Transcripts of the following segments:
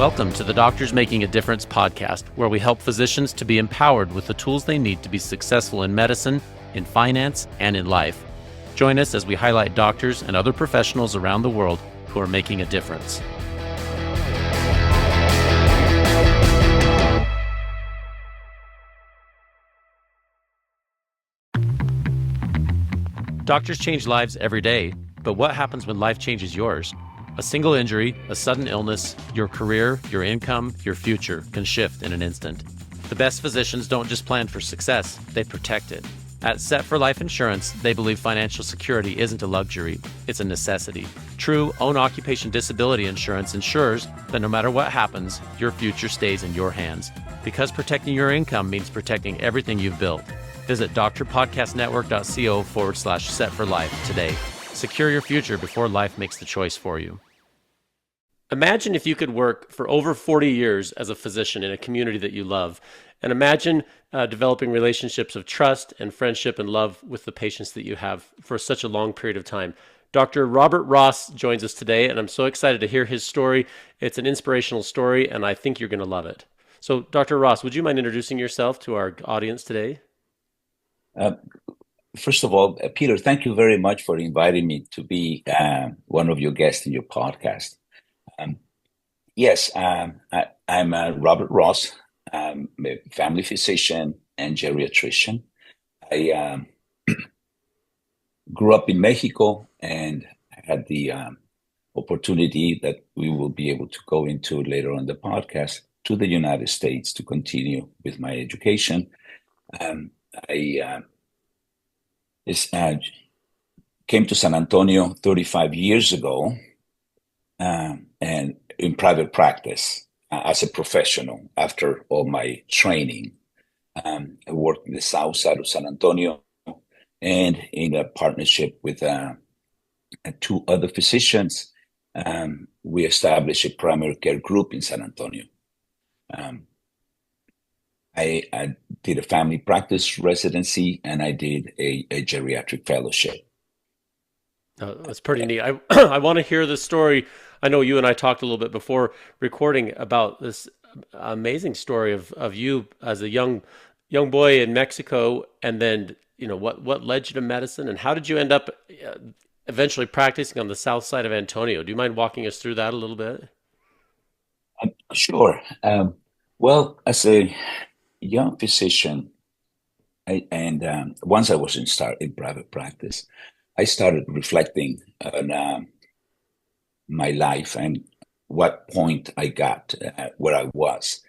Welcome to the Doctors Making a Difference podcast, where we help physicians to be empowered with the tools they need to be successful in medicine, in finance, and in life. Join us as we highlight doctors and other professionals around the world who are making a difference. Doctors change lives every day, but what happens when life changes yours? A single injury, a sudden illness, your career, your income, your future can shift in an instant. The best physicians don't just plan for success, they protect it. At Set for Life Insurance, they believe financial security isn't a luxury, it's a necessity. True own occupation disability insurance ensures that no matter what happens, your future stays in your hands. Because protecting your income means protecting everything you've built. Visit drpodcastnetwork.co/set for life today. Secure your future before life makes the choice for you. Imagine if you could work for over 40 years as a physician in a community that you love, and imagine developing relationships of trust and friendship and love with the patients that you have for such a long period of time. Dr. Robert Ross joins us today, and I'm so excited to hear his story. It's an inspirational story, and I think you're going to love it. So, Dr. Ross, would you mind introducing yourself to our audience today? First of all, Peter, thank you very much for inviting me to be one of your guests in your podcast. I'm Robert Ross. I'm a family physician and geriatrician. I grew up in Mexico and had the opportunity that we will be able to go into later on the podcast to the United States to continue with my education. I came to San Antonio 35 years ago and in private practice as a professional after all my training. I worked in the south side of San Antonio and in a partnership with two other physicians. We established a primary care group in San Antonio. I did a family practice residency and I did a geriatric fellowship. That's pretty neat. I want to hear the story. I know you and I talked a little bit before recording about this amazing story of you as a young boy in Mexico, and then what led you to medicine, and how did you end up eventually practicing on the south side of Antonio? Do you mind walking us through that a little bit? Sure. Well, as a young physician, once I was in private practice, I started reflecting on my life and what point I got where I was,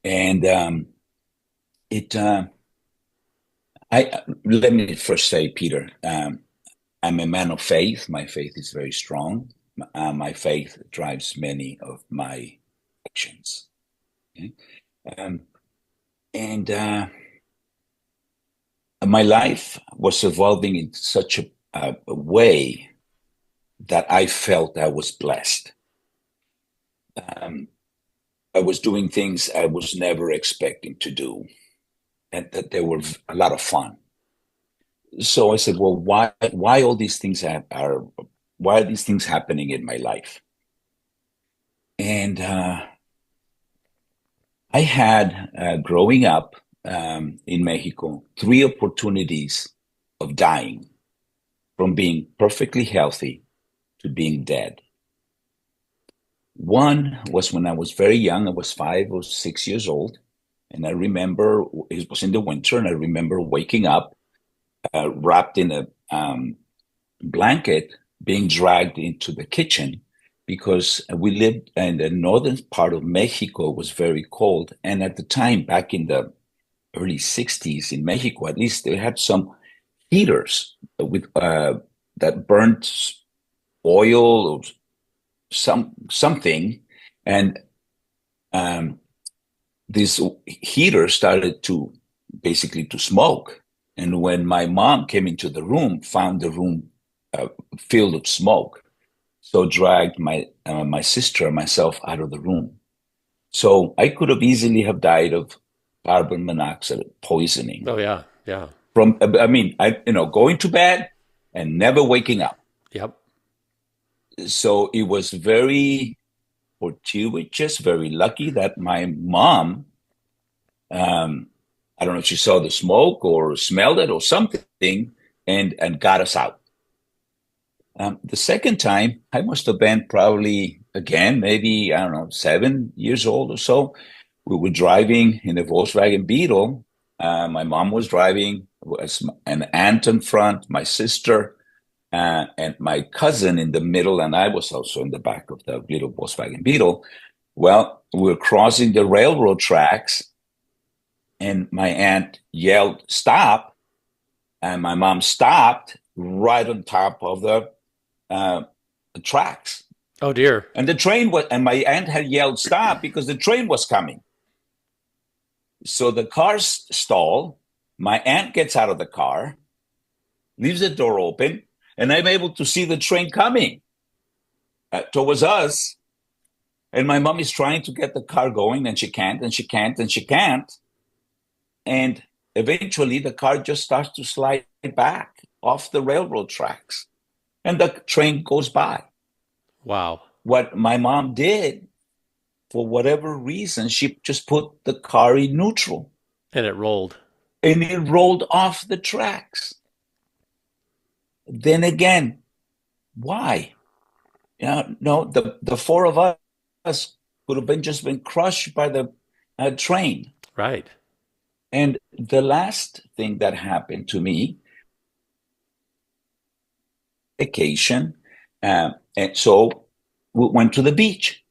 and let me first say, Peter, I'm a man of faith. My faith is very strong. My faith drives many of my actions. Okay? My life was evolving in such a way that I felt I was blessed. I was doing things I was never expecting to do, and that they were a lot of fun. So I said, well, why all these things why are these things happening in my life? And I had, growing up in Mexico, 3 opportunities of dying, from being perfectly healthy to being dead. One was when I was very young. I was 5 or 6 years old. And I remember it was in the winter, and I remember waking up wrapped in a blanket, being dragged into the kitchen because we lived in the northern part of Mexico. It was very cold. And at the time, back in the early 60s in Mexico, at least, they had some heaters with that burnt oil or something, and this heater started to smoke. And when my mom came into the room, found the room filled with smoke, so dragged my sister and myself out of the room. So I could have easily have died of carbon monoxide poisoning. Oh yeah. Going to bed and never waking up. Yep. So it was very fortuitous, very lucky that my mom, I don't know if she saw the smoke or smelled it or something, and got us out. The second time, I must have been probably, again, maybe, I don't know, 7 years old or so. We were driving in a Volkswagen Beetle. My mom was driving, was an aunt in front, my sister, and my cousin in the middle, and I was also in the back of the little Volkswagen Beetle. Well, we were crossing the railroad tracks, and my aunt yelled, "Stop!" And my mom stopped right on top of the tracks. Oh dear. And the train was, and my aunt had yelled, "Stop!" because the train was coming. So the car stalled. My aunt gets out of the car, leaves the door open, and I'm able to see the train coming towards us. And my mom is trying to get the car going, and she can't, and she can't, and she can't. And eventually the car just starts to slide back off the railroad tracks, and the train goes by. Wow. What my mom did, for whatever reason, she just put the car in neutral, And it rolled. and it rolled off the tracks. Then again, why? No, the four of us could have just been crushed by the train. Right. And the last thing that happened to me, vacation, and so we went to the beach,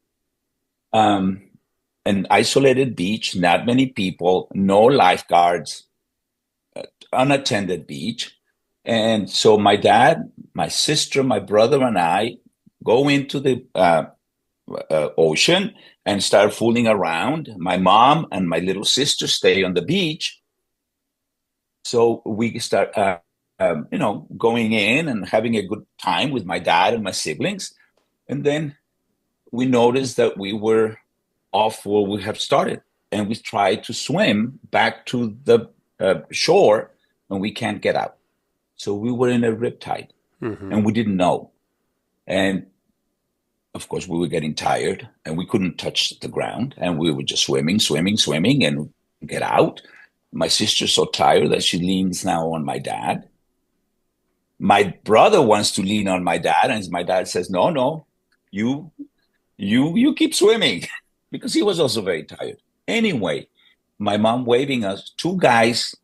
an isolated beach, not many people, no lifeguards, unattended beach. And so my dad, my sister, my brother, and I go into the ocean and start fooling around. My mom and my little sister stay on the beach. So we start, going in and having a good time with my dad and my siblings. And then we noticed that we were off where we have started. And we tried to swim back to the shore, and we can't get out. So we were in a riptide, and we didn't know. And of course, we were getting tired, and we couldn't touch the ground, and we were just swimming, and get out. My sister's so tired that she leans now on my dad. My brother wants to lean on my dad, and my dad says, "No, you keep swimming," because he was also very tired. Anyway, my mom waving us, two guys,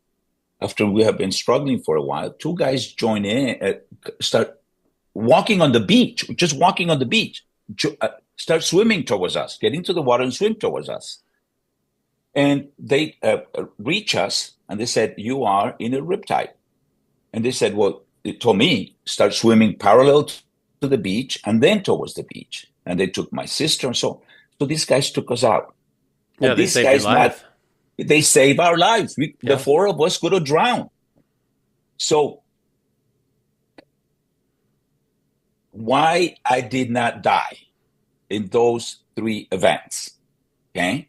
after we have been struggling for a while, two guys join in, start walking on the beach, just walking on the beach, start swimming towards us, get into the water and swim towards us. And they reach us, and they said, "You are in a riptide." And they said, well, it told me, start swimming parallel to the beach and then towards the beach. And they took my sister. And so these guys took us out. Yeah, And they these saved guys your life. they saved our lives. Yeah. The four of us could have drowned. So why I did not die in those three events, okay?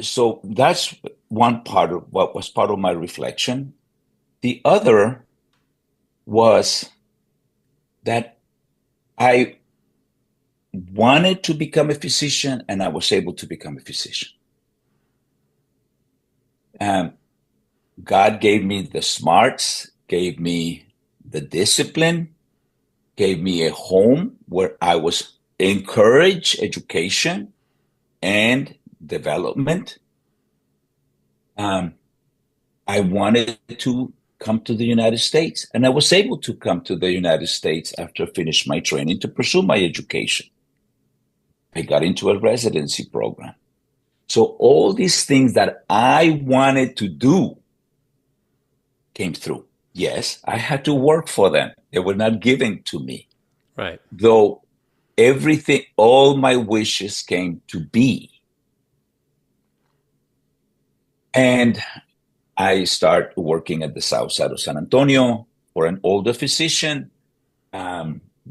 So that's one part of what was part of my reflection. The other was that I wanted to become a physician, and I was able to become a physician. God gave me the smarts, gave me the discipline, gave me a home where I was encouraged education and development. I wanted to come to the United States, and I was able to come to the United States after I finished my training to pursue my education. I got into a residency program. So all these things that I wanted to do came through. Yes, I had to work for them. They were not given to me. Right. Though everything, all my wishes came to be. And I start working at the south side of San Antonio for an older physician.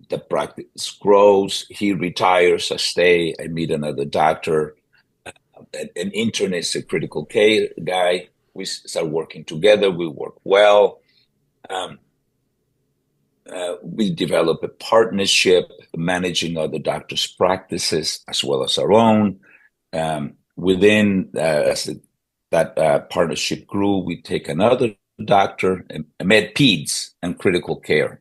The practice grows. He retires. I stay. I meet another doctor. An internist, a critical care guy. We start working together. We work well. we developed a partnership, managing other doctors' practices as well as our own. As that partnership grew, we take another doctor, a med peds and critical care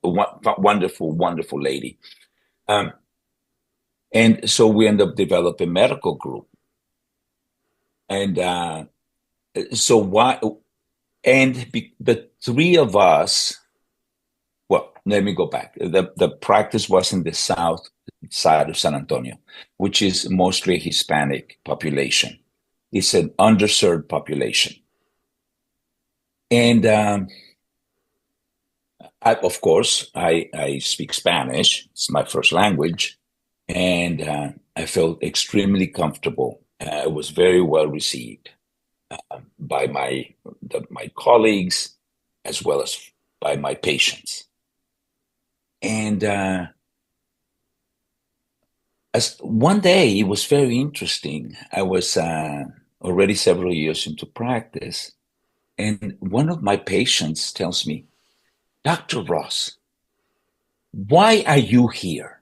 wonderful, wonderful lady. And so we end up developing a medical group. And the three of us, well, let me go back. The practice was in the south side of San Antonio, which is mostly Hispanic population. It's an underserved population. And of course, I speak Spanish. It's my first language. And I felt extremely comfortable. It was very well received by my colleagues as well as by my patients. And as one day, it was very interesting. I was already several years into practice, and one of my patients tells me, "Dr. Ross, why are you here?"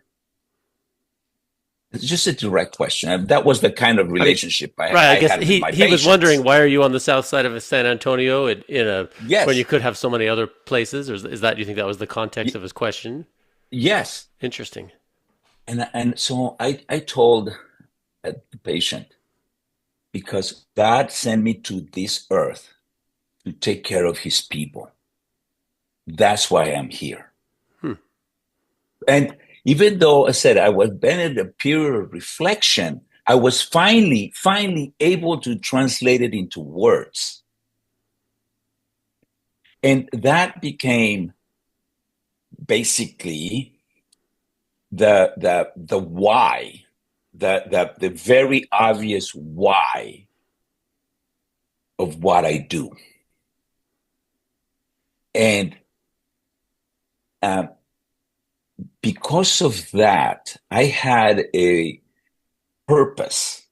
It's just a direct question. That was the kind of relationship I guess had with my he was patients. wondering, why are you on the south side of San Antonio Yes. when you could have so many other places? Or is that, do you think that was the context of his question? Yes. Interesting. And so I told the patient, because God sent me to this earth to take care of his people. That's why I'm here. And even though I said I was been in a period of reflection, I was finally able to translate it into words. And that became basically the why, the very obvious why of what I do. And because of that, I had a purpose.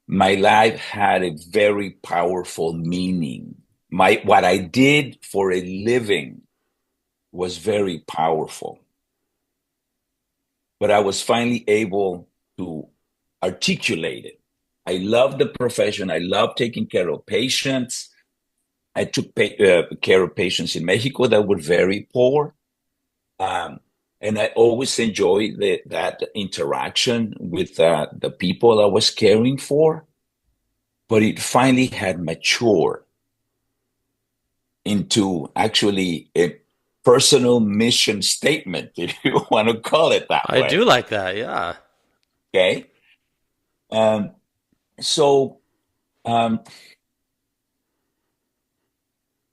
My life had a very powerful meaning. What I did for a living was very powerful. But I was finally able to articulate it. I love the profession. I love taking care of patients. I took care of patients in Mexico that were very poor. And I always enjoyed that interaction with the people I was caring for. But it finally had matured into actually a personal mission statement, if you want to call it that way. I do like that, yeah. Okay. So,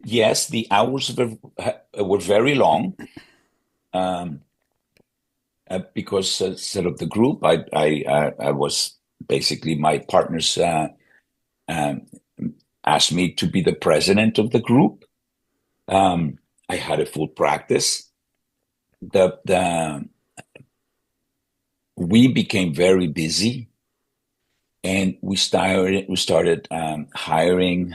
yes, the hours were very long. Because sort of the group, I was basically, my partners asked me to be the president of the group. I had a full practice. We became very busy, and we started hiring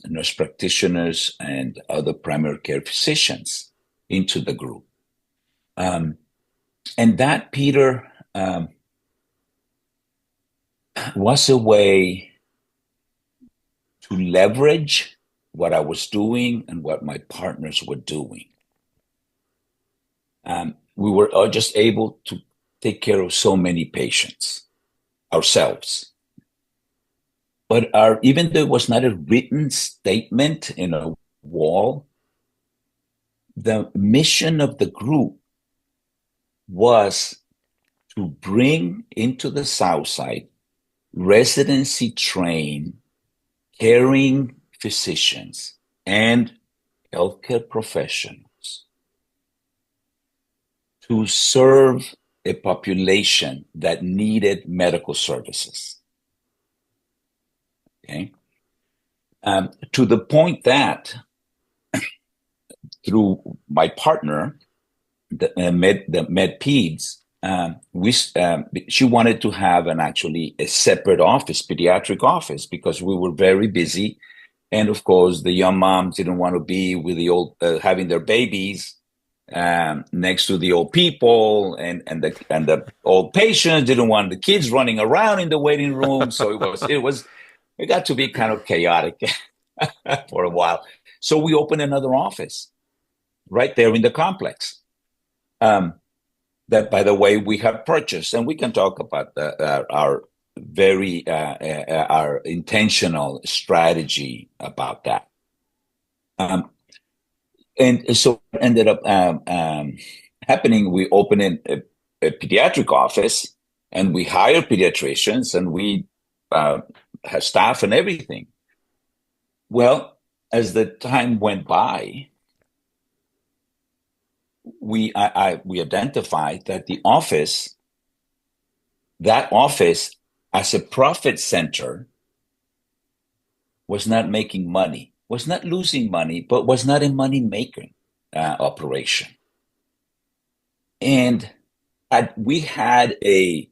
nurse practitioners and other primary care physicians into the group. And that, Peter, was a way to leverage what I was doing and what my partners were doing. We were just able to take care of so many patients ourselves. But even though it was not a written statement in a wall, the mission of the group was to bring into the South Side residency trained caring physicians and healthcare professionals to serve a population that needed medical services. Okay, to the point that through my partner, the med peds, she wanted to have a separate office, pediatric office, because we were very busy, and of course the young moms didn't want to be with the old having their babies next to the old people, and the old patients didn't want the kids running around in the waiting room. So it got to be kind of chaotic for a while. So we opened another office right there in the complex. That, by the way, we have purchased, and we can talk about our very our intentional strategy about that. Um, and so it ended up happening. We opened a pediatric office, and we hired pediatricians, and we have staff and everything. Well, as the time went by, we identified that that office as a profit center was not making money, was not losing money, but was not a money making operation. And we had a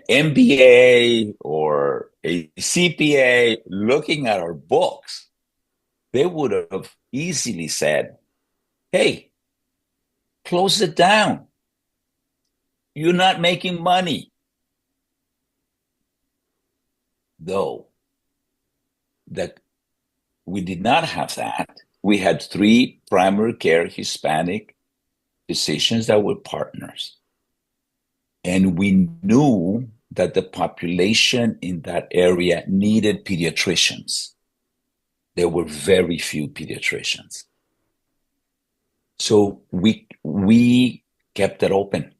MBA or a CPA looking at our books, they would have easily said, hey, close it down. You're not making money. Though that we did not have that. We had 3 primary care Hispanic physicians that were partners. And we knew that the population in that area needed pediatricians. There were very few pediatricians. So we kept it open,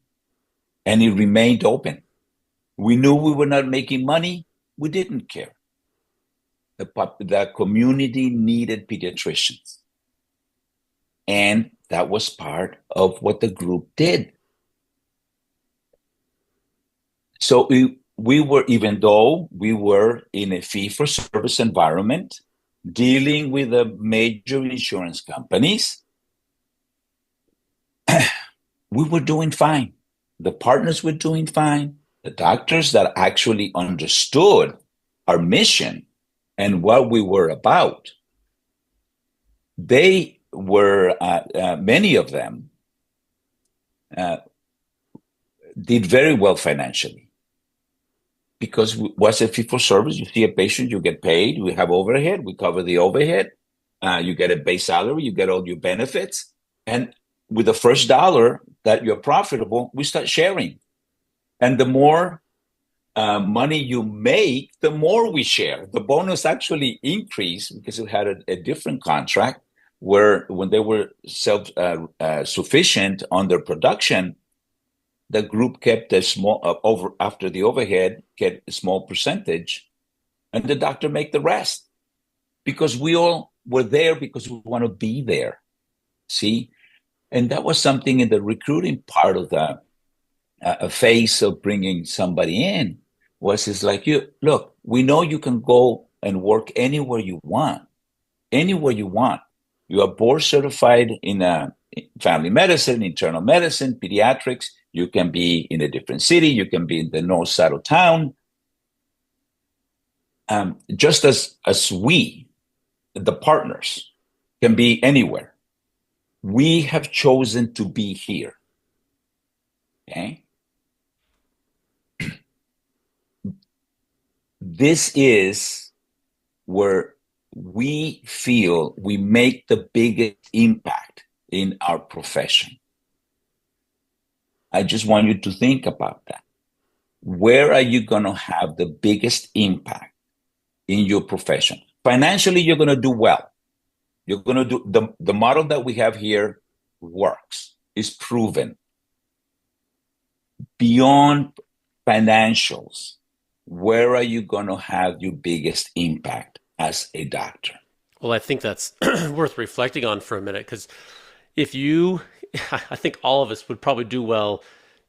and it remained open. We knew we were not making money. We didn't care. The community needed pediatricians. And that was part of what the group did. So we were, even though we were in a fee-for-service environment, dealing with the major insurance companies, we were doing fine. The partners were doing fine. The doctors that actually understood our mission and what we were about, they were, many of them did very well financially, because what's a fee for service? You see a patient, you get paid, we have overhead, we cover the overhead, you get a base salary, you get all your benefits. And with the first dollar that you're profitable, we start sharing. And the more money you make, the more we share. The bonus actually increased because it had a different contract where when they were self-sufficient on their production, the group kept a small, after the overhead, kept a small percentage, and the doctor make the rest. Because we all were there because we want to be there. See? And that was something in the recruiting part of the phase of bringing somebody in, was it's like, you look, we know you can go and work anywhere you want. Anywhere you want. You are board certified in family medicine, internal medicine, pediatrics. You can be in a different city. You can be in the north side of town. Just as we, the partners, can be anywhere. We have chosen to be here. Okay? This is where we feel we make the biggest impact in our profession. I just want you to think about that. Where are you going to have the biggest impact in your profession? Financially, you're going to do well. You're going to do the model that we have here works, is proven. Beyond financials, where are you going to have your biggest impact as a doctor? Well, I think that's worth reflecting on for a minute, because I think all of us would probably do well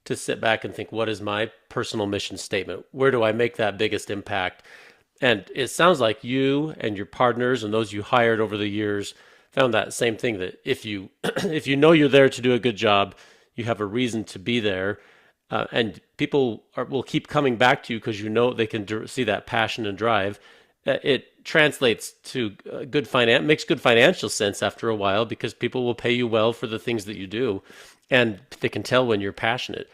to sit back and think, what is my personal mission statement? Where do I make that biggest impact? And it sounds like you and your partners and those you hired over the years found that same thing, that if you if you know you're there to do a good job, you have a reason to be there, and people will keep coming back to you because you know they can see that passion and drive. it translates to good finance, makes good financial sense after a while because people will pay you well for the things that you do, and they can tell when you're passionate.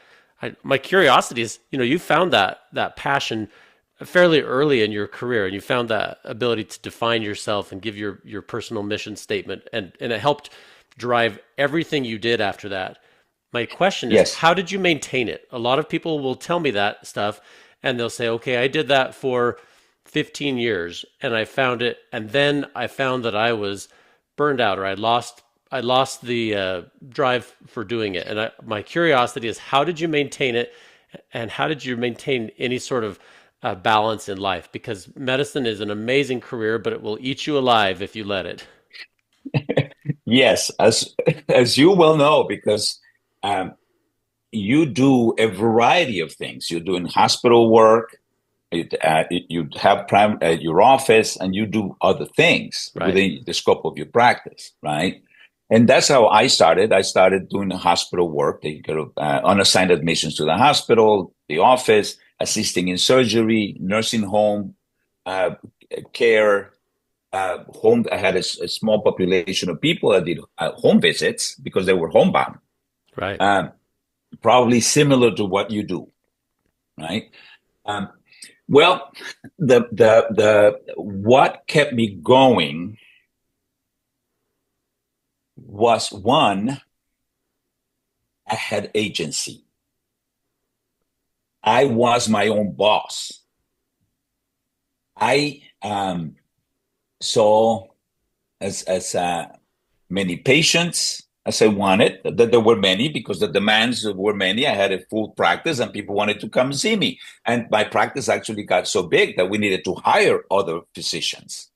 My curiosity is, you found that passion fairly early in your career, and you found that ability to define yourself and give your personal mission statement, and it helped drive everything you did after that. My question is, Yes. how did you maintain it? A lot of people will tell me that stuff and they'll say, okay, I did that for 15 years and I found it. And then I found that I was burned out, or I lost the drive for doing it. And my curiosity is, how did you maintain it? And how did you maintain any sort of balance in life? Because medicine is an amazing career, but it will eat you alive if you let it. Yes, as you well know, because um, you do a variety of things. You're doing hospital work, you have your office, and you do other things Right. within the scope of your practice, right? And that's how I started. I started doing the hospital work, the kind of unassigned admissions to the hospital, the office, assisting in surgery, nursing home uh, care, home. I had a small population of people that did home visits because they were homebound. Right. Um, Probably similar to what you do, right? Um, well, the what kept me going was one, I had agency. I was my own boss. I saw as many patients as I wanted. That there were many because the demands were many. I had a full practice and people wanted to come see me. And my practice actually got so big that we needed to hire other physicians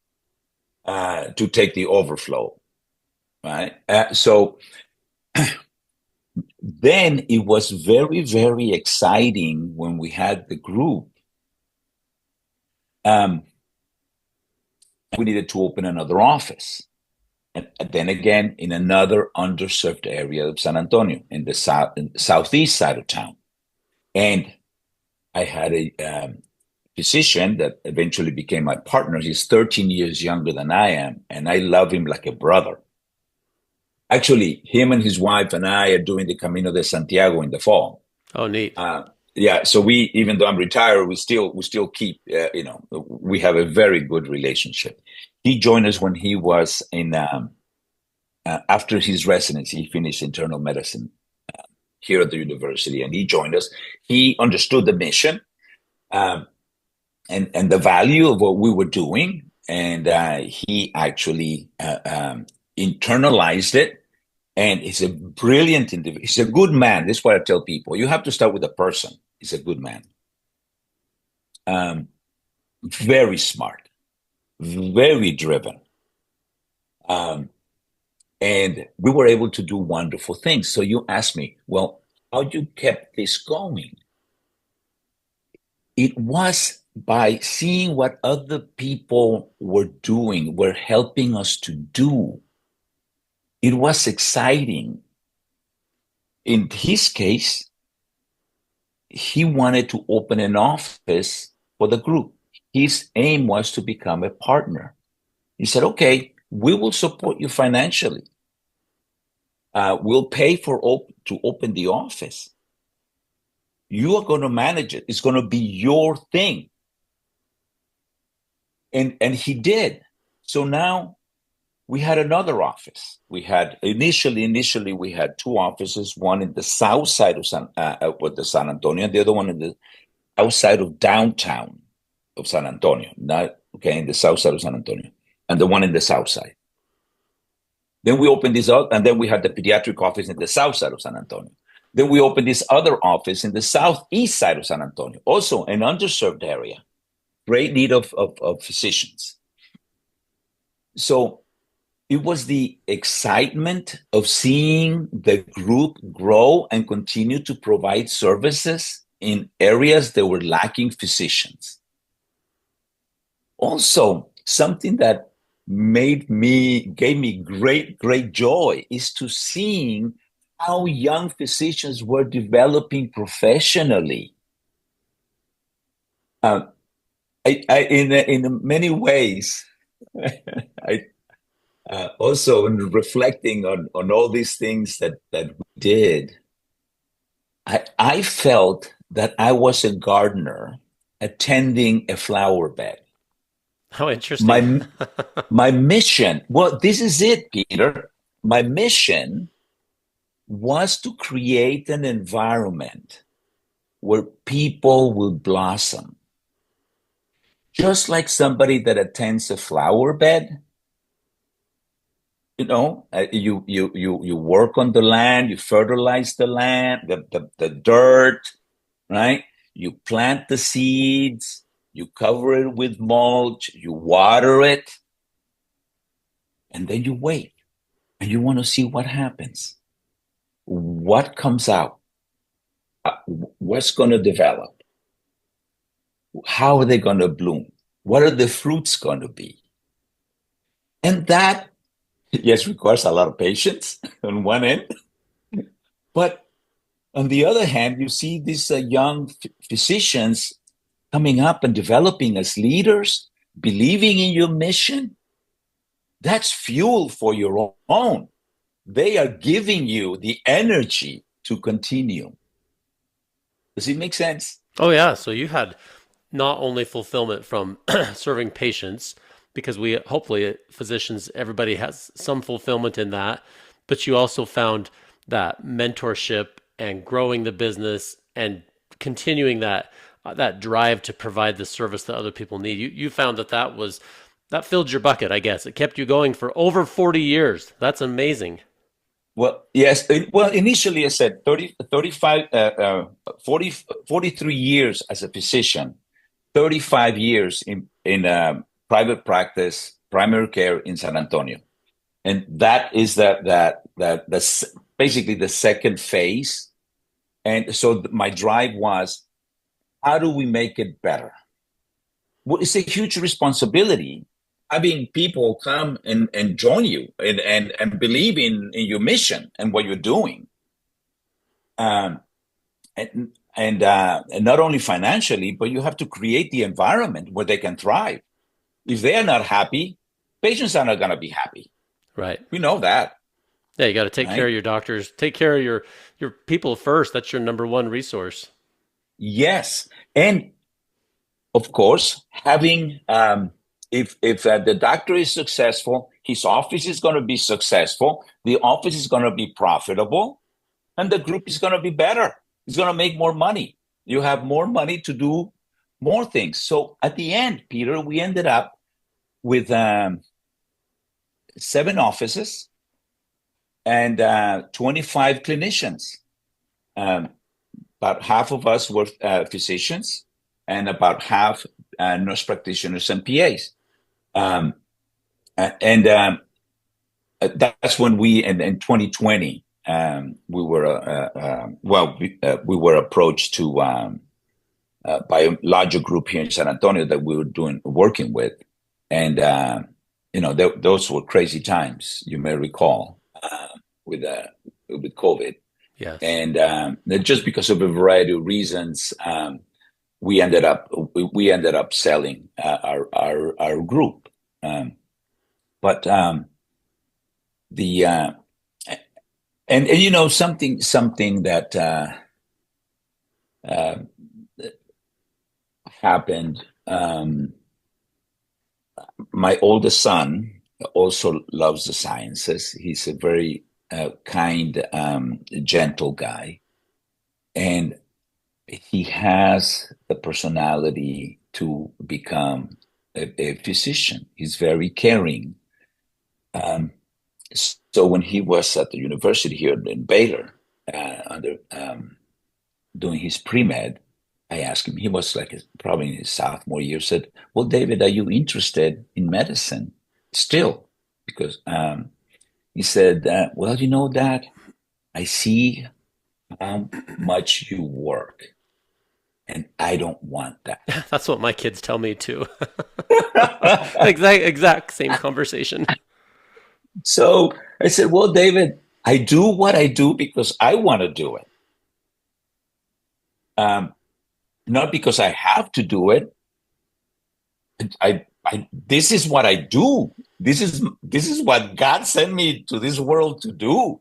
to take the overflow, right? So then it was very, very exciting when we had the group. Um, we needed to open another office. And then again, in another underserved area of San Antonio, in the southeast side of town. And I had a physician that eventually became my partner. He's 13 years younger than I am, and I love him like a brother. Actually, him and his wife and I are doing the Camino de Santiago in the fall. Oh, neat. Uh, yeah, so we, even though I'm retired, we still keep, we have a very good relationship. He joined us when he was in after his residency. He finished internal medicine here at the university, and he joined us. He understood the mission um, and the value of what we were doing, and he actually internalized it. And he's a brilliant individual. He's a good man. This is what I tell people. You have to start with a person. He's a good man. Um, Very smart, very driven. Um, and we were able to do wonderful things. So you asked me, well, how you kept this going? It was by seeing what other people were doing, were helping us to do. It was exciting. In his case, he wanted to open an office for the group. His aim was to become a partner. He said, okay, we will support you financially. We'll pay to open the office. You are going to manage it. It's going to be your thing. And he did. So now we had another office. We had initially we had two offices, one in the south side of San Antonio, and the other one in the outside of downtown of San Antonio, not okay, in the south side of San Antonio, and the one in the south side. Then we opened this up, and then we had the pediatric office in the south side of San Antonio. Then we opened this other office in the southeast side of San Antonio, also an underserved area, great need of physicians. So it was the excitement of seeing the group grow and continue to provide services in areas that were lacking physicians. Also, something that gave me great joy is to seeing how young physicians were developing professionally. Uh, in many ways, I also in reflecting on all these things that we did, I felt that I was a gardener attending a flower bed. How interesting. My my mission, well, this is it, Peter. My mission was to create an environment where people will blossom. Just like somebody that attends a flower bed, you work on the land, you fertilize the land, the dirt, right? You plant the seeds, you cover it with mulch, you water it, and then you wait and you want to see what happens, what comes out, what's going to develop, how are they going to bloom, what are the fruits going to be. And that, yes, requires a lot of patience on one end, but on the other hand, you see these young physicians coming up and developing as leaders, believing in your mission. That's fuel for your own. They are giving you the energy to continue. Does it make sense? Oh yeah, so you had not only fulfillment from serving patients, because we hopefully physicians everybody has some fulfillment in that, but you also found that mentorship and growing the business and continuing that drive to provide the service that other people need. You found that filled your bucket, I guess. It kept you going for over 40 years. That's amazing. Well, yes. Well, initially I said 30, 35, 40, 43 years as a physician, 35 years in private practice, primary care in San Antonio. And that is basically the second phase. And so my drive was, how do we make it better? Well, it's a huge responsibility having people come and join you and believe in your mission and what you're doing. Um, and not only financially, but you have to create the environment where they can thrive. If they are not happy, patients are not going to be happy. Right. We know that, Yeah, you got to take care right? of your doctors, take care of your people first. That's your number one resource. Yes. And of course, having if the doctor is successful, his office is going to be successful. The office is going to be profitable, and the group is going to be better. It's going to make more money. You have more money to do more things. So at the end, Peter, we ended up with 7 offices and 25 clinicians. Um, about half of us were physicians, and about half nurse practitioners and PAs. Um, and That's when we, in 2020, we were, we were approached to by a larger group here in San Antonio that we were working with. And, those were crazy times, you may recall, with COVID. Yes. And just because of a variety of reasons, we ended up selling our group. But the and something that happened. My oldest son also loves the sciences. He's a very kind, gentle guy, and he has the personality to become a physician. He's very caring. So when he was at the university here in Baylor, doing his pre-med, I asked him, he was probably in his sophomore year, said, well, David, are you interested in medicine still? Because he said, well, Dad, I see how much you work, and I don't want that. That's what my kids tell me too. Exact same conversation. So I said, well, David, I do what I do because I want to do it. Not because I have to do it. this is what I do. This is what God sent me to this world to do,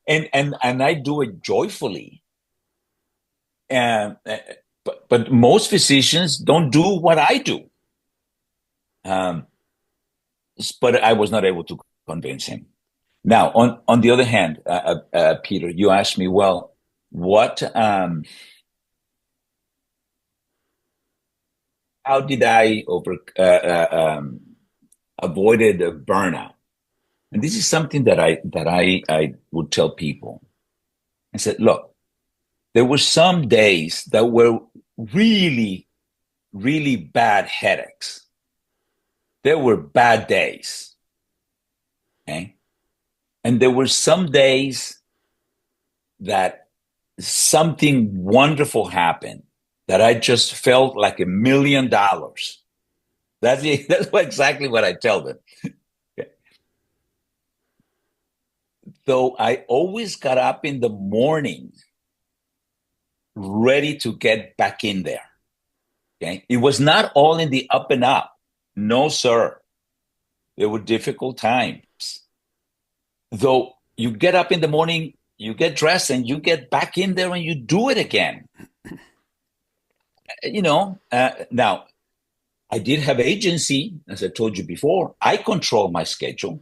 and I do it joyfully. And but most physicians don't do what I do. Um, but I was not able to convince him. Now, on the other hand, Peter, you asked me, well, what? How did I avoided a burnout? And this is something that I would tell people. I said, look, there were some days that were really, really bad headaches. There were bad days. Okay. And there were some days that something wonderful happened that I just felt like $1 million. That's exactly what I tell them. Okay. So I always got up in the morning ready to get back in there. Okay. It was not all in the up and up. No, sir. There were difficult times. Though you get up in the morning, you get dressed, and you get back in there and you do it again. Now, I did have agency, as I told you before. I control my schedule.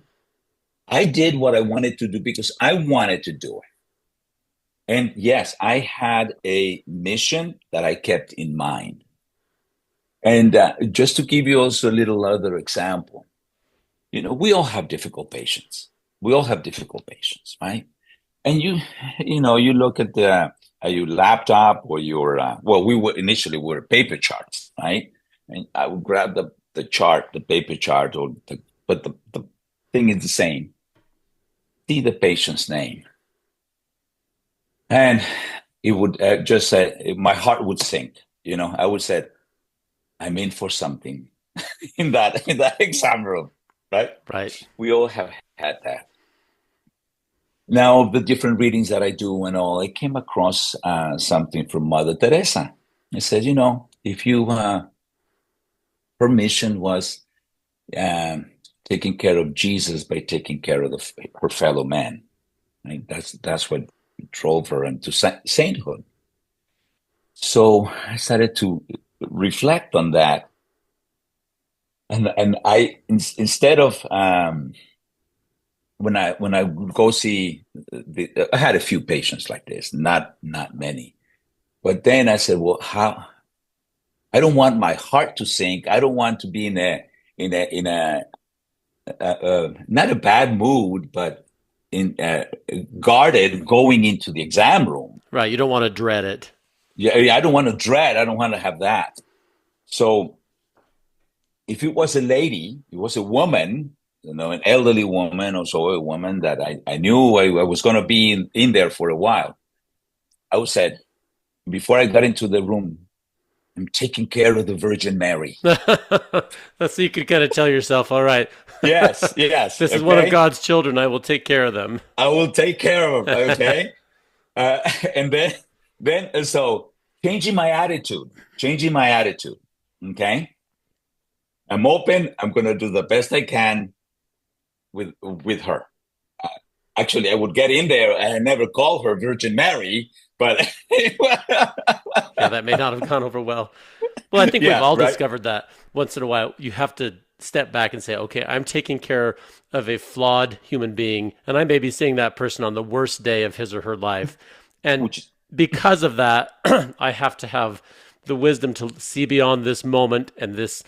I did what I wanted to do because I wanted to do it. And yes, I had a mission that I kept in mind. And just to give you also a little other example, we all have difficult patients. We all have difficult patients, right? And you look at your laptop or your, we were paper charts, right? And I would grab the chart, the paper chart, but the thing is the same. See the patient's name. And it would just say, my heart would sink. I would say, I'm in for something in that exam room, right? Right. We all have had that. Now, the different readings that I do and all, I came across something from Mother Teresa. It said, if you, her mission was taking care of Jesus by taking care of her fellow man. Right? That's what drove her into sainthood. So I started to reflect on that, and I instead of when I would go see, I had a few patients like this, not many, but then I said, well, how? I don't want my heart to sink. I don't want to be in a not a bad mood, but in guarded going into the exam room. Right. You don't want to dread it. Yeah, I don't want to dread. I don't want to have that. So if it was a lady, it was a woman, an elderly woman or so, a woman that I knew I was going to be in there for a while. I would said, before I got into the room, I'm taking care of the Virgin Mary. That's so you could kind of tell yourself, all right. Yes. This is one of God's children. I will take care of them. I will take care of them. Okay. And then so changing my attitude. Okay. I'm open. I'm going to do the best I can with her. Actually, I would get in there and I never call her Virgin Mary, but yeah, that may not have gone over well. Well, I think we've all discovered that once in a while you have to step back and say, okay, I'm taking care of a flawed human being, and I may be seeing that person on the worst day of his or her life. And because of that, I have to have the wisdom to see beyond this moment and this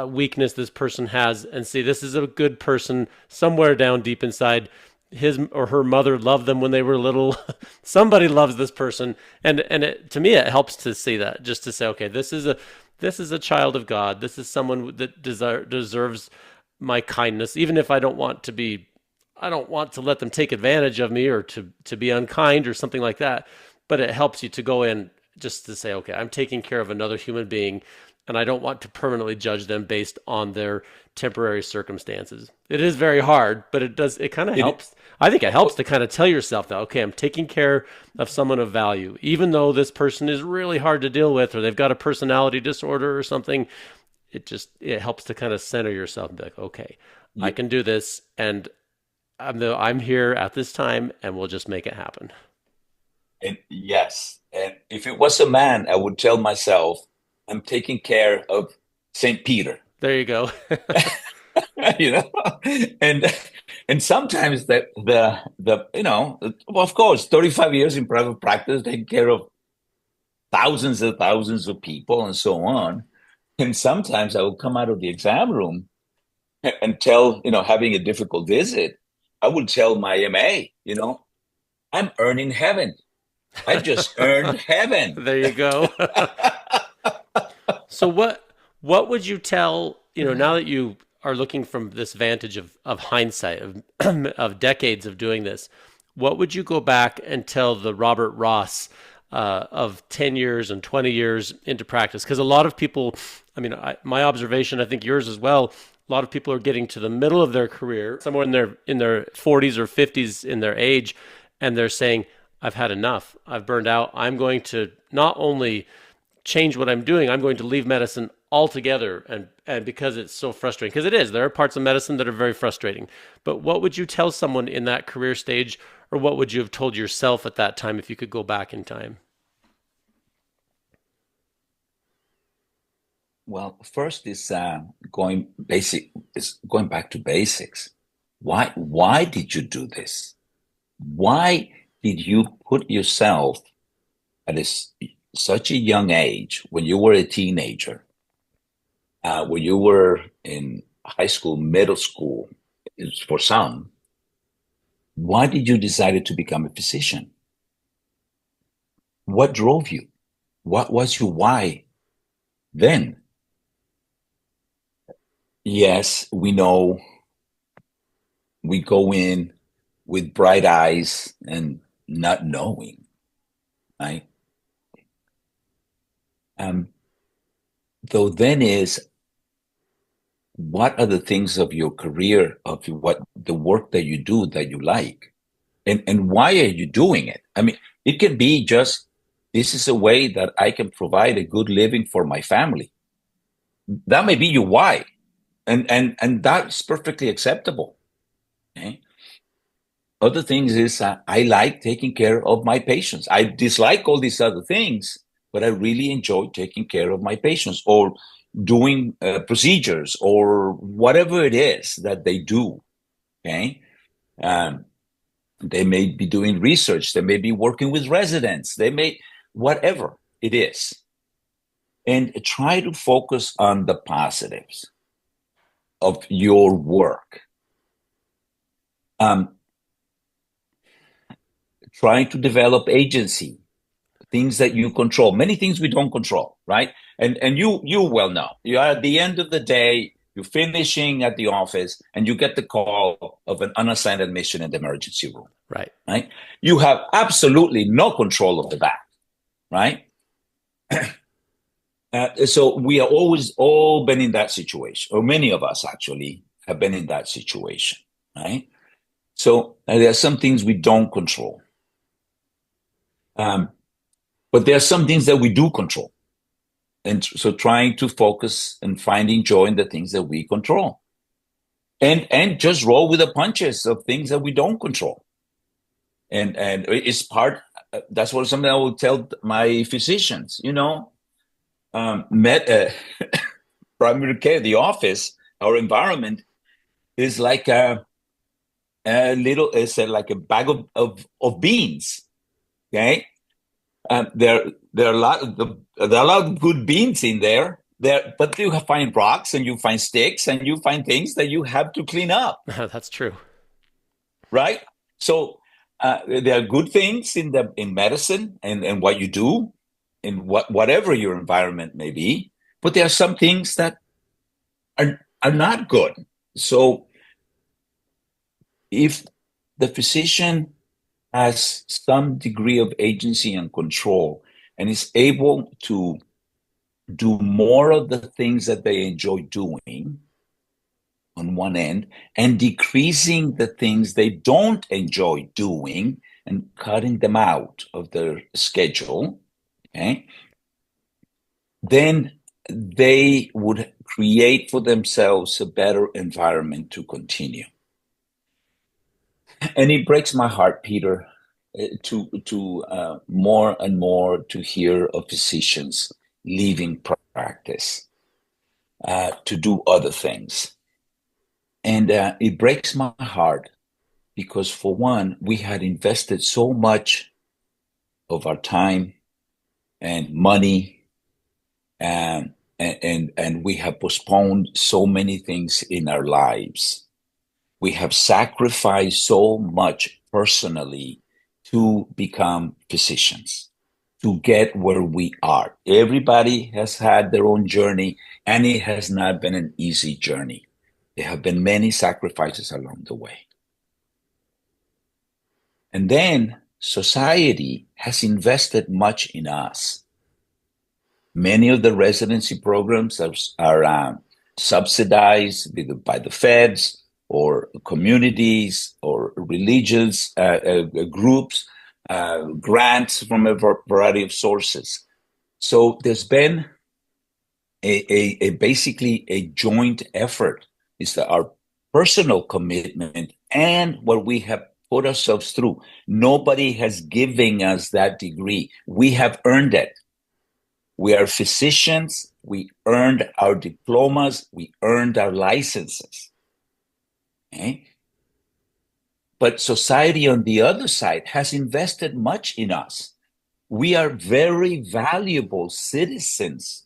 weakness this person has and see this is a good person somewhere down deep inside. His or her mother loved them when they were little. Somebody loves this person. And to me, it helps to see that, just to say, okay, this is a child of God. This is someone that deserves my kindness, even if I don't want to let them take advantage of me or to be unkind or something like that. But it helps you to go in just to say, okay, I'm taking care of another human being. and I don't want to permanently judge them based on their temporary circumstances. It is very hard, but it kind of It, helps. I think it helps to kind of tell yourself that, okay, I'm taking care of someone of value, even though this person is really hard to deal with or they've got a personality disorder or something. It helps to kind of center yourself and be like, okay, I you, can do this, and I'm here at this time, and we'll just make it happen. and yes, and if it was a man, I would tell myself, I'm taking care of Saint Peter. There you go. you know, and and sometimes the well, of course, 35 years in private practice, taking care of thousands and thousands of people and so on. And sometimes I will come out of the exam room and tell, having a difficult visit, I will tell my MA, I'm earning heaven. I just earned heaven. There you go. So what would you tell, now that you are looking from this vantage of hindsight of of decades of doing this, what would you go back and tell the Robert Ross of 10 years and 20 years into practice? Because a lot of people, my observation, I think yours as well, a lot of people are getting to the middle of their career, somewhere in their 40s or 50s in their age, and they're saying, I've had enough. I've burned out. I'm going to not only change what I'm doing, I'm going to leave medicine altogether. And because it's so frustrating, because it is, there are parts of medicine that are very frustrating. But what would you tell someone in that career stage, or what would you have told yourself at that time if you could go back in time? Well, first is going back to basics. Why did you do this? Why did you put yourself at such a young age, when you were a teenager, when you were in high school, middle school, for some, why did you decide to become a physician? What drove you? What was your why then? Yes, we know we go in with bright eyes and not knowing, right? Um, though then is, what are the things of your career, of what the work that you do that you like? And why are you doing it? I mean, it can be just, this is a way that I can provide a good living for my family. That may be your why. And that's perfectly acceptable. Okay? Other things is, I like taking care of my patients. I dislike all these other things, but I really enjoy taking care of my patients, or doing procedures, or whatever it is that they do. Okay. Um, they may be doing research. They may be working with residents. They may, whatever it is. And try to focus on the positives of your work. Um, Trying to develop agency, things that you control. Many things we don't control, right? And you well know. You are at the end of the day, you're finishing at the office, and you get the call of an unassigned admission in the emergency room, Right. right? You have absolutely no control of that, right? So we are always all been in that situation, or many of us actually have been in that situation, right? So there are some things we don't control. But there are some things that we do control. And so trying to focus and finding joy in the things that we control. And just roll with the punches of things that we don't control. And it's part, that's what something I will tell my physicians, primary care, the office, our environment is like like a bag of beans. Okay. There are a lot of good beans in there. But you find rocks, and you find sticks, and you find things that you have to clean up, That's true. right? So there are good things in medicine, and what you do, in whatever your environment may be. But there are some things that are not good. So if the physician has some degree of agency and control, and is able to do more of the things that they enjoy doing on one end and decreasing the things they don't enjoy doing and cutting them out of their schedule, okay, then they would create for themselves a better environment to continue. And it breaks my heart, Peter, to more and more to hear of physicians leaving practice to do other things. And it breaks my heart because, for one, we had invested so much of our time and money, and we have postponed so many things in our lives. We have sacrificed so much personally to become physicians, to get where we are. Everybody has had their own journey, and it has not been an easy journey. There have been many sacrifices along the way. And then society has invested much in us. Many of the residency programs are subsidized either by the feds or communities or religious groups, grants from a variety of sources. So there's been a basically a joint effort. It's our personal commitment and what we have put ourselves through. Nobody has given us that degree. We have earned it. We are physicians. We earned our diplomas. We earned our licenses. Okay? But society on the other side has invested much in us. We are very valuable citizens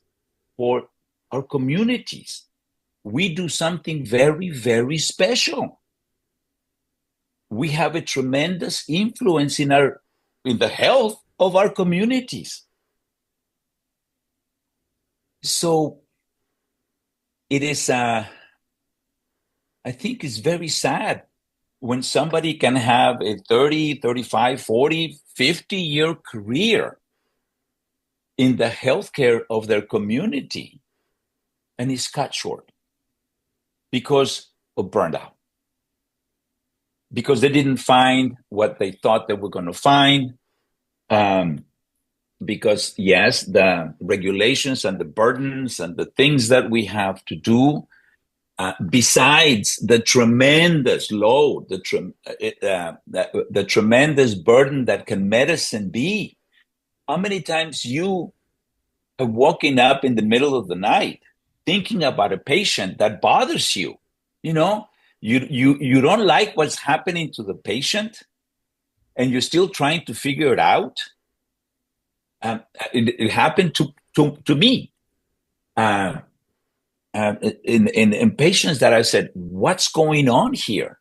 for our communities. We do something very, very special. We have a tremendous influence in the health of our communities. So it is, I think it's very sad when somebody can have a 30, 35, 40, 50-year career in the healthcare of their community and is cut short because of burnout. Because they didn't find what they thought they were going to find. Because, yes, the regulations and the burdens and the things that we have to do, besides the tremendous load, the tremendous burden that can medicine be. How many times you are waking up in the middle of the night thinking about a patient that bothers you? You know, you don't like what's happening to the patient, and you're still trying to figure it out. It happened to me in patients that I said, "What's going on here?"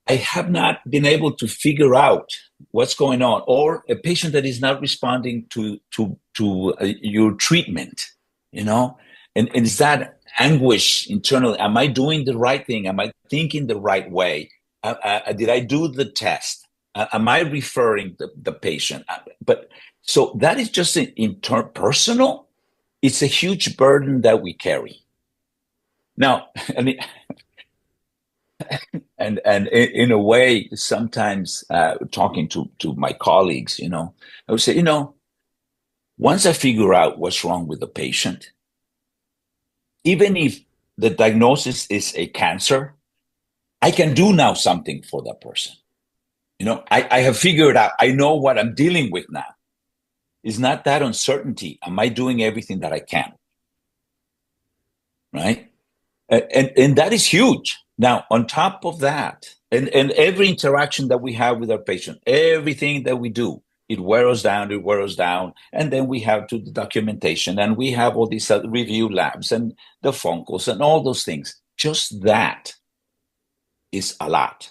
I have not been able to figure out what's going on, or a patient that is not responding to your treatment, you know, and it's that anguish internally. Am I doing the right thing? Am I thinking the right way? Did I do the test? Am I referring the patient? But so that is just personal. It's a huge burden that we carry. Now, I mean, and in a way, sometimes talking to my colleagues, you know, I would say, you know, once I figure out what's wrong with the patient, even if the diagnosis is a cancer, I can do now something for that person. You know, I have figured out, I know what I'm dealing with now. It's not that uncertainty. Am I doing everything that I can? Right? And that is huge. Now, on top of that, and every interaction that we have with our patient, everything that we do, it wears us down. And then we have to the documentation, and we have all these review labs and the phone calls and all those things. Just that is a lot.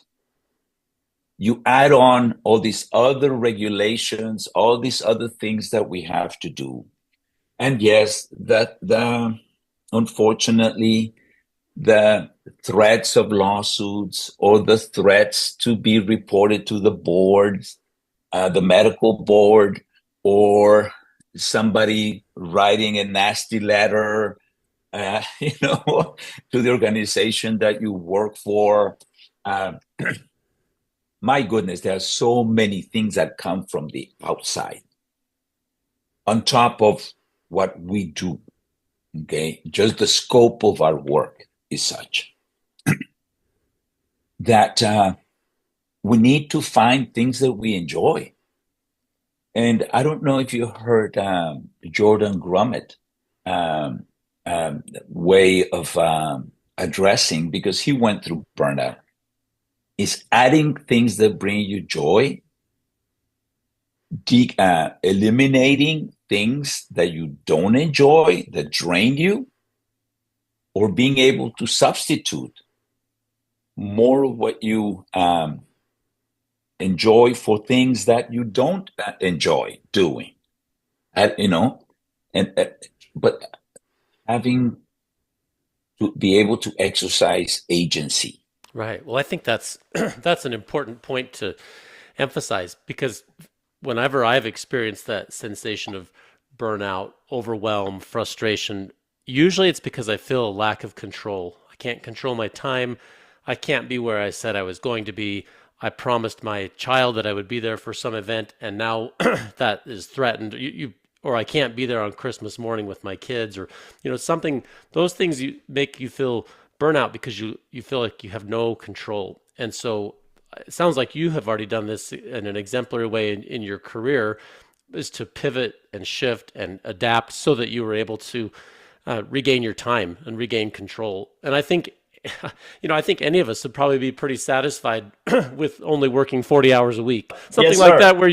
You add on all these other regulations, all these other things that we have to do. And yes, unfortunately, the threats of lawsuits or the threats to be reported to the boards, the medical board, or somebody writing a nasty letter, to the organization that you work for. Uh, my goodness, there are so many things that come from the outside on top of what we do. Okay, just the scope of our work is such that we need to find things that we enjoy. And I don't know if you heard Jordan Grummett um, way of addressing, because he went through burnout, is adding things that bring you joy, eliminating things that you don't enjoy, that drain you, or being able to substitute more of what you enjoy for things that you don't enjoy doing. You know, and but having to be able to exercise agency. Right. Well, I think that's that's an important point to emphasize because whenever I've experienced that sensation of burnout, overwhelm, frustration, usually it's because I feel a lack of control. I can't control my time. I can't be where I said I was going to be. I promised my child that I would be there for some event, and now that is threatened. Or I can't be there on Christmas morning with my kids, or something. Those things make you feel burnout because you feel like you have no control. And so it sounds like you have already done this in an exemplary way in your career, is to pivot and shift and adapt so that you were able to regain your time and regain control. And I think, I think any of us would probably be pretty satisfied with only working 40 hours a week, something Yes, like sir. that, where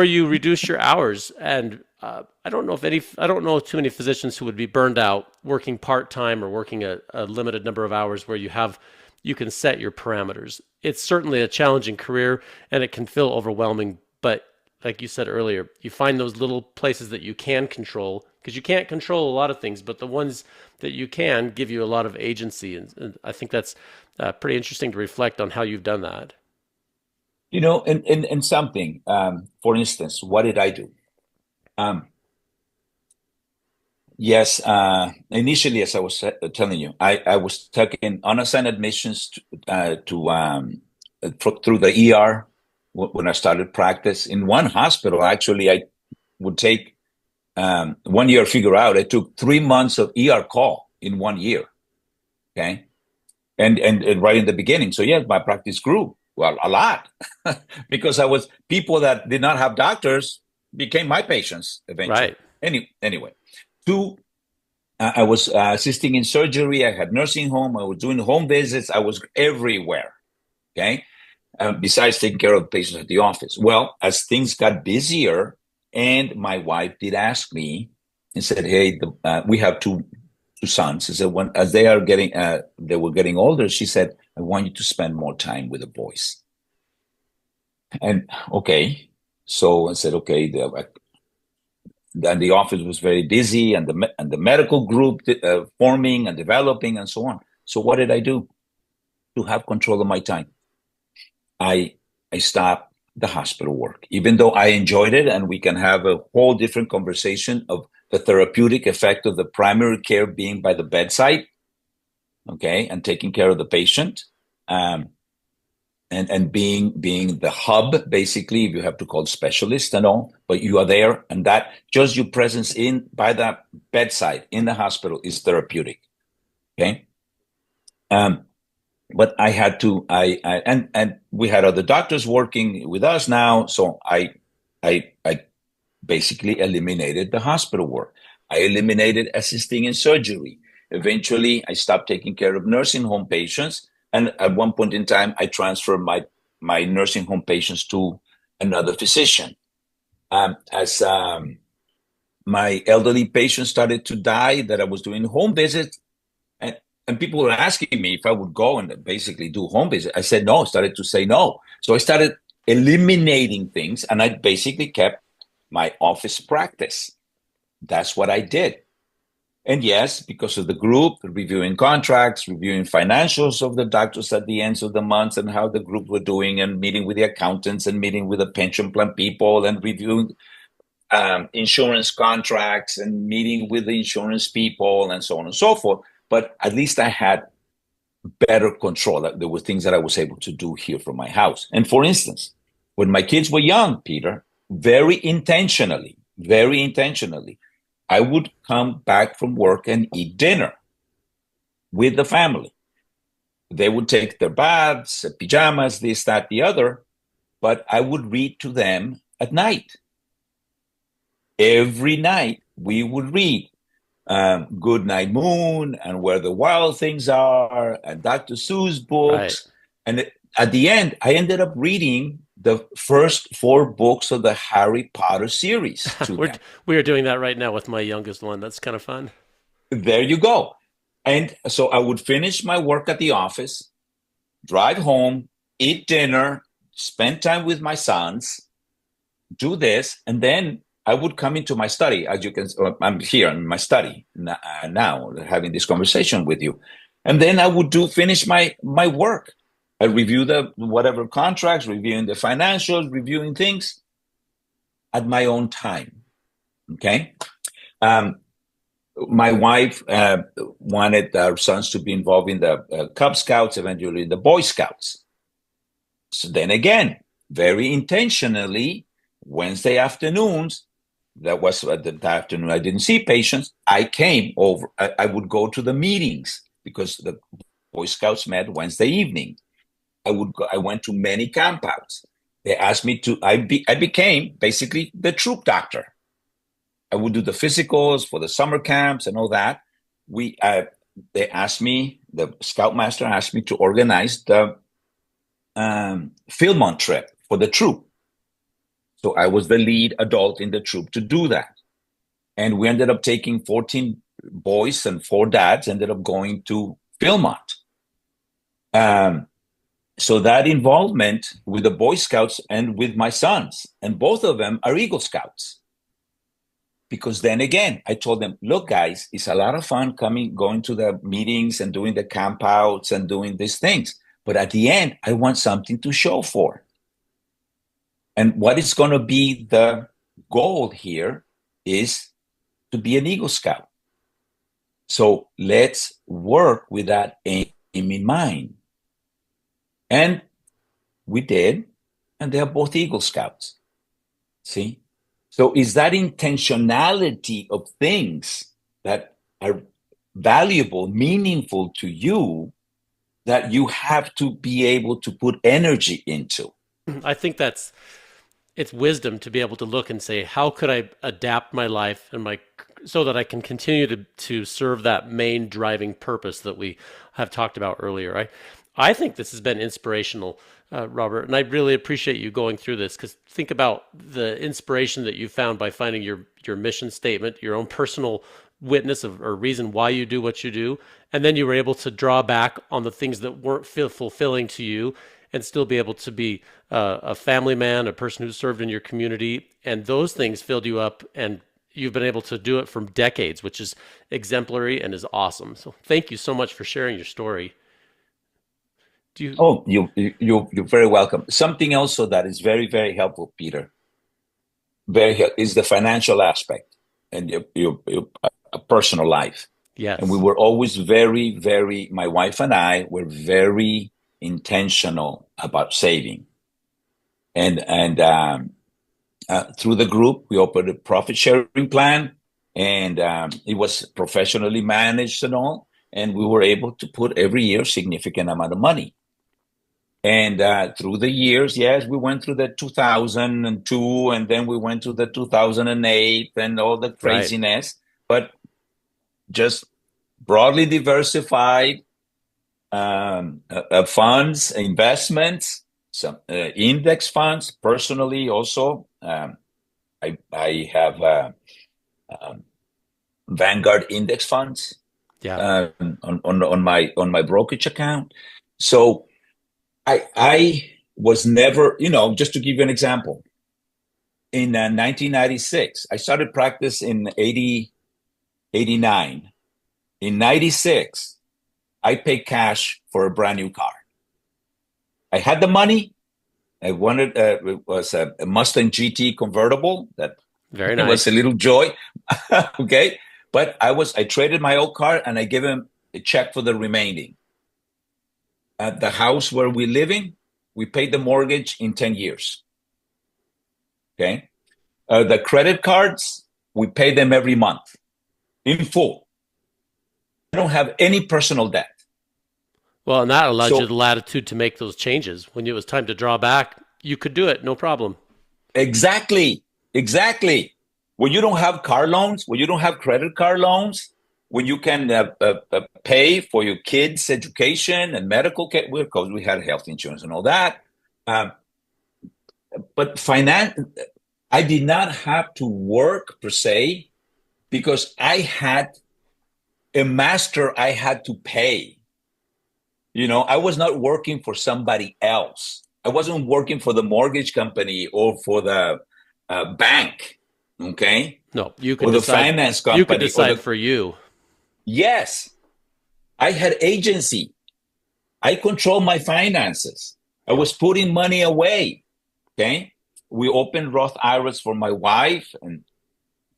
you reduce your hours. And I don't know too many physicians who would be burned out working part time or working a limited number of hours where you can set your parameters. It's certainly a challenging career and it can feel overwhelming, but like you said earlier, you find those little places that you can control, because you can't control a lot of things, but the ones that you can give you a lot of agency. And I think that's pretty interesting to reflect on how you've done that. And something, for instance, what did I do? Um, yes, initially, as I was telling you, I was taking unassigned admissions through the ER when I started practice. In one hospital, actually, I would take 1 year figure out. I took 3 months of ER call in 1 year. Okay. And right in the beginning. So yes, my practice grew. Well, a lot. Because people that did not have doctors became my patients eventually. Right. Anyway, two, I was assisting in surgery. I had nursing home. I was doing home visits. I was everywhere. Okay. Besides taking care of patients at the office. Well, as things got busier, and my wife did ask me and said, "Hey, we have two sons." She said, "When as they were getting older," she said, "I want you to spend more time with the boys." And okay, so I said, "Okay." Then the office was very busy, and the medical group forming and developing and so on. So what did I do to have control of my time? I I stopped the hospital work, even though I enjoyed it, and we can have a whole different conversation of the therapeutic effect of the primary care being by the bedside, okay, and taking care of the patient, um, and being the hub, basically, if you have to call specialist and all, but you are there, and that just your presence in by the bedside in the hospital is therapeutic, okay. Um, but I had to and we had other doctors working with us now, so I basically eliminated the hospital work. I eliminated assisting in surgery. Eventually, I stopped taking care of nursing home patients, and at one point in time, I transferred my nursing home patients to another physician. As my elderly patients started to die, that I was doing home visits, and and people were asking me if I would go and basically do home visit. I said no, started to say no. So I started eliminating things, and I basically kept my office practice. That's what I did. And yes, because of the group, reviewing contracts, reviewing financials of the doctors at the ends of the months and how the group were doing, and meeting with the accountants and meeting with the pension plan people and reviewing. insurance contracts and meeting with the insurance people and so on and so forth. But at least I had better control. There were things that I was able to do here from my house. And for instance, when my kids were young, Peter, very intentionally, I would come back from work and eat dinner with the family. They would take their baths, pajamas, this, that, the other, but I would read to them at night. Every night we would read Good Night Moon and Where the Wild Things Are and Dr. Seuss books. Right. And at the end, I ended up reading the first 4 books of the Harry Potter series to them. We are doing that right now with my youngest one. That's kind of fun. There you go. And so I would finish my work at the office, drive home, eat dinner, spend time with my sons, do this, and then I would come into my study. As you can, I'm here in my study now, having this conversation with you, and then I would finish my work. I review the whatever contracts, reviewing the financials, reviewing things at my own time. Okay. My wife wanted our sons to be involved in the Cub Scouts, eventually in the Boy Scouts. So then again, very intentionally, Wednesday afternoons, that was at the afternoon I didn't see patients, I came over. I would go to the meetings because the Boy Scouts met Wednesday evening. I went to many campouts. They asked me to, I became basically the troop doctor. I would do the physicals for the summer camps and all that. They asked me, the scoutmaster asked me to organize the Philmont trip for the troop. So I was the lead adult in the troop to do that. And we ended up taking 14 boys and 4 dads, ended up going to Philmont. So that involvement with the Boy Scouts and with my sons, and both of them are Eagle Scouts. Because then again, I told them, look, guys, it's a lot of fun going to the meetings and doing the campouts and doing these things. But at the end, I want something to show for. And what is going to be the goal here is to be an Eagle Scout. So let's work with that aim in mind. And we did, and they are both Eagle Scouts. See? So is that intentionality of things that are valuable, meaningful to you, that you have to be able to put energy into? I think it's wisdom to be able to look and say, how could I adapt my life and so that I can continue to serve that main driving purpose that we have talked about earlier. I think this has been inspirational, Robert, and I really appreciate you going through this, because think about the inspiration that you found by finding your mission statement, your own personal witness or reason why you do what you do, and then you were able to draw back on the things that weren't fulfilling to you and still be able to be a family man, a person who served in your community, and those things filled you up, and you've been able to do it for decades, which is exemplary and is awesome. So thank you so much for sharing your story. You're very welcome. Something also that is very, very helpful, Peter, is the financial aspect and your personal life. Yes. And we were always very, very, my wife and I were very intentional about saving. And through the group, we opened a profit sharing plan, and it was professionally managed and all. And we were able to put every year significant amount of money. And through the years, yes, we went through the 2002, and then we went to the 2008 and all the craziness, but just broadly diversified funds, investments, some index funds. Personally, also, I have Vanguard index funds on my brokerage account. So I was never, just to give you an example, in 1996, I started practice in 89. In 96, I paid cash for a brand new car. I had the money. I wanted, it was a Mustang GT convertible that Very It was a nice. little joy. Okay. But I traded my old car and I gave him a check for the remaining. At the house where we're living, we paid the mortgage in 10 years. Okay. The credit cards, we pay them every month in full. I don't have any personal debt. Well, and that allowed you So the latitude to make those changes. When it was time to draw back, you could do it, no problem. exactly, exactly. When you don't have car loans, when you don't have credit card loans, when you can pay for your kids' education and medical care, because we had health insurance and all that. Um, but finance, I did not have to work per se because I had a master I had to pay. I was not working for somebody else. I wasn't working for the mortgage company or for the bank, okay, No, you could or the decide. finance You could company or decide the. for you. Yes, I had agency. I control my finances. I Yeah. was putting money away. Okay, we opened Roth IRAs for my wife and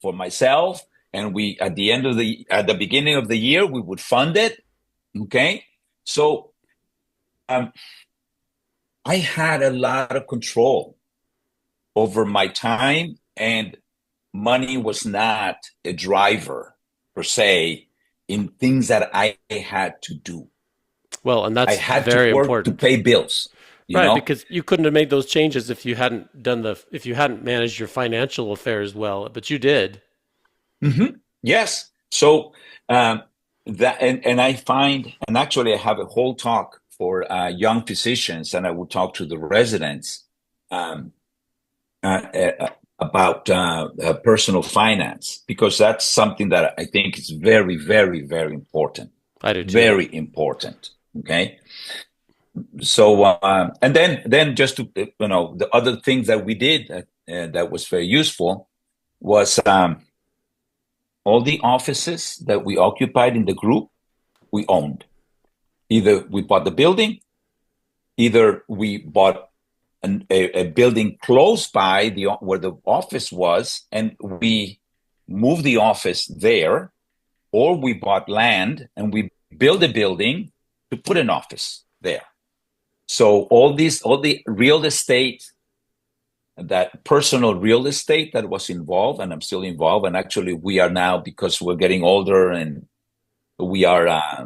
for myself, and we at the beginning of the year we would fund it. Okay, so um, I had a lot of control over my time, and money was not a driver per se in things that I had to do. Well, and I that's had to very work to important. pay bills, you Right, know? because you couldn't have made those changes if you hadn't if you hadn't managed your financial affairs well, but you did. Hmm. Yes. So that and I find, and actually I have a whole talk for young physicians, and I would talk to the residents um, about personal finance because that's something that I think is very, very, very important. I do too. Very important. Okay. So and then just to the other things that we did that was very useful was all the offices that we occupied in the group we owned. Either we bought the building, either we bought a building close by where the office was, and we moved the office there, or we bought land and we built a building to put an office there. So all the real estate, that personal real estate that was involved, and I'm still involved, and actually we are now because we're getting older and we are uh,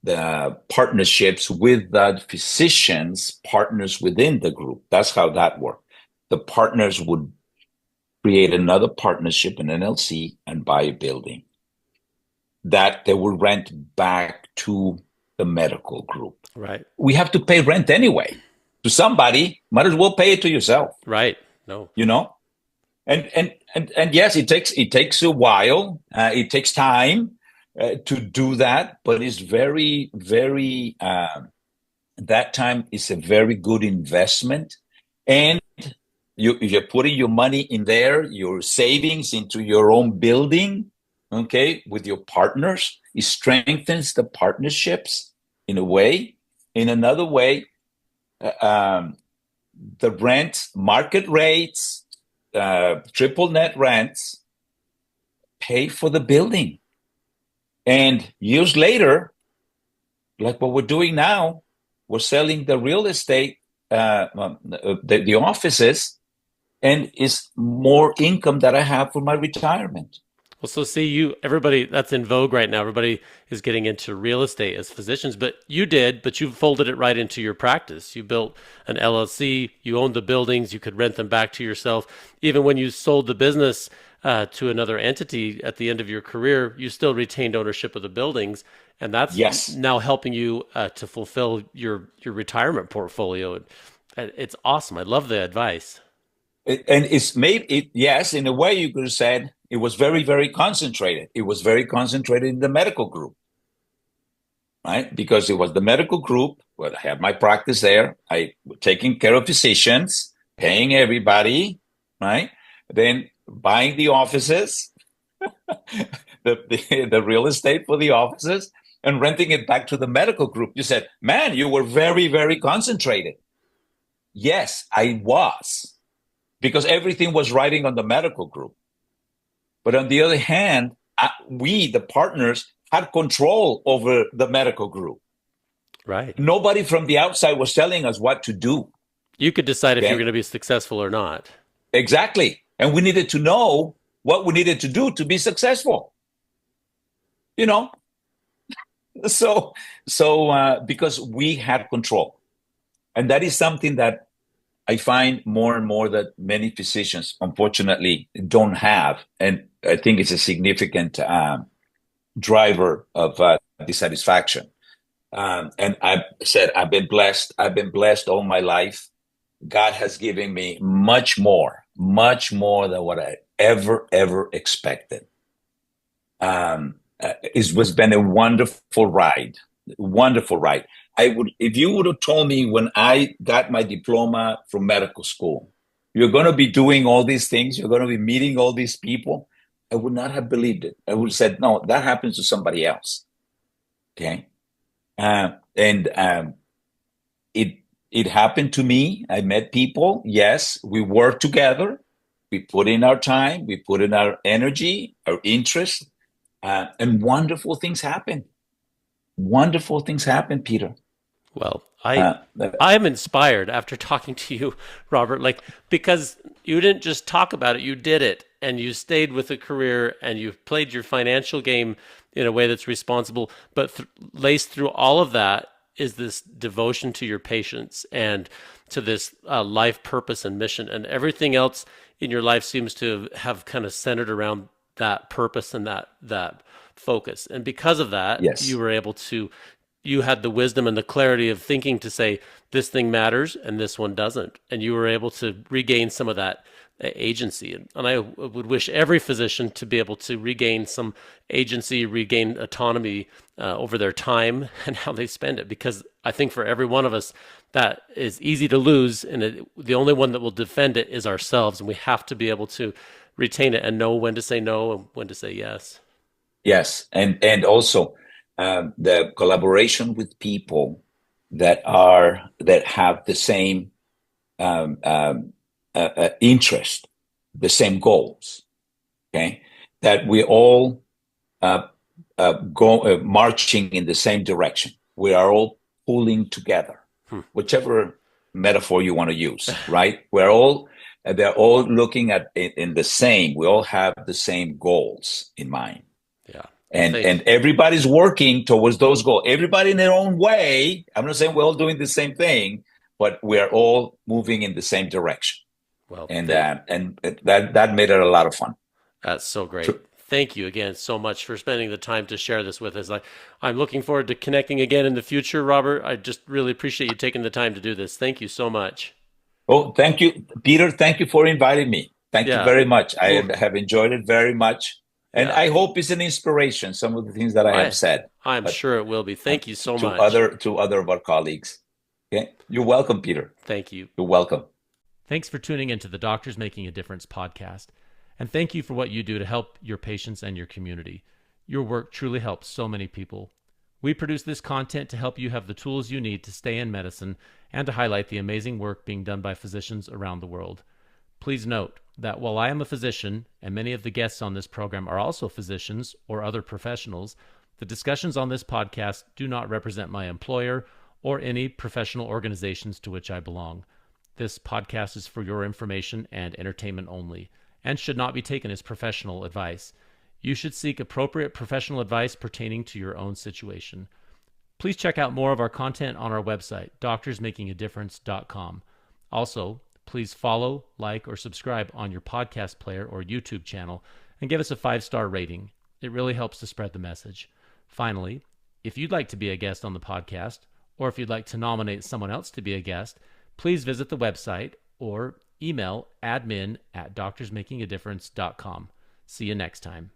the partnerships with the physicians partners within the group. That's how that worked. The partners would create another partnership, an NLC, and buy a building that they will rent back to the medical group. Right. We have to pay rent anyway to somebody. Might as well pay it to yourself, Right. No. you know. And yes, it takes a while. It takes time to do that, but it's very very. That time is a very good investment, and you're putting your money in there, your savings into your own building, okay, with your partners. It strengthens the partnerships in a way. In another way, um, the rent market rates, triple net rents pay for the building. And years later, like what we're doing now, we're selling the real estate, the offices, and it's more income that I have for my retirement. Well, so see, everybody that's in vogue right now, everybody is getting into real estate as physicians, but you folded it right into your practice. You built an LLC, you owned the buildings, you could rent them back to yourself. Even when you sold the business to another entity at the end of your career, you still retained ownership of the buildings. And that's Yes. now helping you to fulfill your retirement portfolio. It's awesome. I love the advice. And it's made it, yes, in a way you could have said it was very, very concentrated. It was very concentrated in the medical group, right? Because it was the medical group. Well, I had my practice there. I was taking care of physicians, paying everybody, right? Then buying the offices, the real estate for the offices, and renting it back to the medical group. You said, man, you were very, very concentrated. Yes, I was. because everything was riding on the medical group. But on the other hand, we, the partners, had control over the medical group. Right. Nobody from the outside was telling us what to do. You could decide if Okay? you're going to be successful or not. Exactly. And we needed to know what we needed to do to be successful. You know? So because we had control. And that is something that I find more and more that many physicians, unfortunately, don't have. And I think it's a significant driver of dissatisfaction. And I've said, I've been blessed. I've been blessed all my life. God has given me much more than what I ever expected. It was been a wonderful ride. If you would have told me when I got my diploma from medical school, you're going to be doing all these things, you're going to be meeting all these people, I would not have believed it. I would have said, no, that happens to somebody else. Okay. It happened to me. I met people. Yes, we worked together. We put in our time. We put in our energy, our interest, and wonderful things happen. Wonderful things happen, Peter. Well, I'm inspired after talking to you, Robert, because you didn't just talk about it, you did it, and you stayed with a career, and you've played your financial game in a way that's responsible, but laced through all of that is this devotion to your patients and to this life purpose and mission, and everything else in your life seems to have kind of centered around that purpose and that focus. And because of that, yes, you had the wisdom and the clarity of thinking to say, this thing matters and this one doesn't. And you were able to regain some of that agency. And I would wish every physician to be able to regain some agency, regain autonomy over their time and how they spend it. Because I think for every one of us, that is easy to lose. And the only one that will defend it is ourselves. And we have to be able to retain it and know when to say no and when to say yes. Yes. And also, the collaboration with people that have the same interest, the same goals. Okay, that we all go marching in the same direction. We are all pulling together, whichever metaphor you want to use. Right? They're all looking at it in the same. We all have the same goals in mind. Yeah. And everybody's working towards those goals. Everybody in their own way. I'm not saying we're all doing the same thing, but we're all moving in the same direction. Well, and that made it a lot of fun. That's so great. Thank you again so much for spending the time to share this with us. I'm looking forward to connecting again in the future, Robert. I just really appreciate you taking the time to do this. Thank you so much. Oh, thank you, Peter. Thank you for inviting me. Thank you very much. I have enjoyed it very much. And I hope it's an inspiration, some of the things that I have said. I'm sure it will be. Thank you so much. To other of our colleagues. Okay. You're welcome, Peter. Thank you. You're welcome. Thanks for tuning into the Doctors Making a Difference podcast. And thank you for what you do to help your patients and your community. Your work truly helps so many people. We produce this content to help you have the tools you need to stay in medicine and to highlight the amazing work being done by physicians around the world. Please note that while I am a physician, and many of the guests on this program are also physicians or other professionals, the discussions on this podcast do not represent my employer or any professional organizations to which I belong. This podcast is for your information and entertainment only, and should not be taken as professional advice. You should seek appropriate professional advice pertaining to your own situation. Please check out more of our content on our website, doctorsmakingadifference.com. Also, please follow, like, or subscribe on your podcast player or YouTube channel and give us a 5-star rating. It really helps to spread the message. Finally, if you'd like to be a guest on the podcast, or if you'd like to nominate someone else to be a guest, please visit the website or email admin@doctorsmakingadifference.com. See you next time.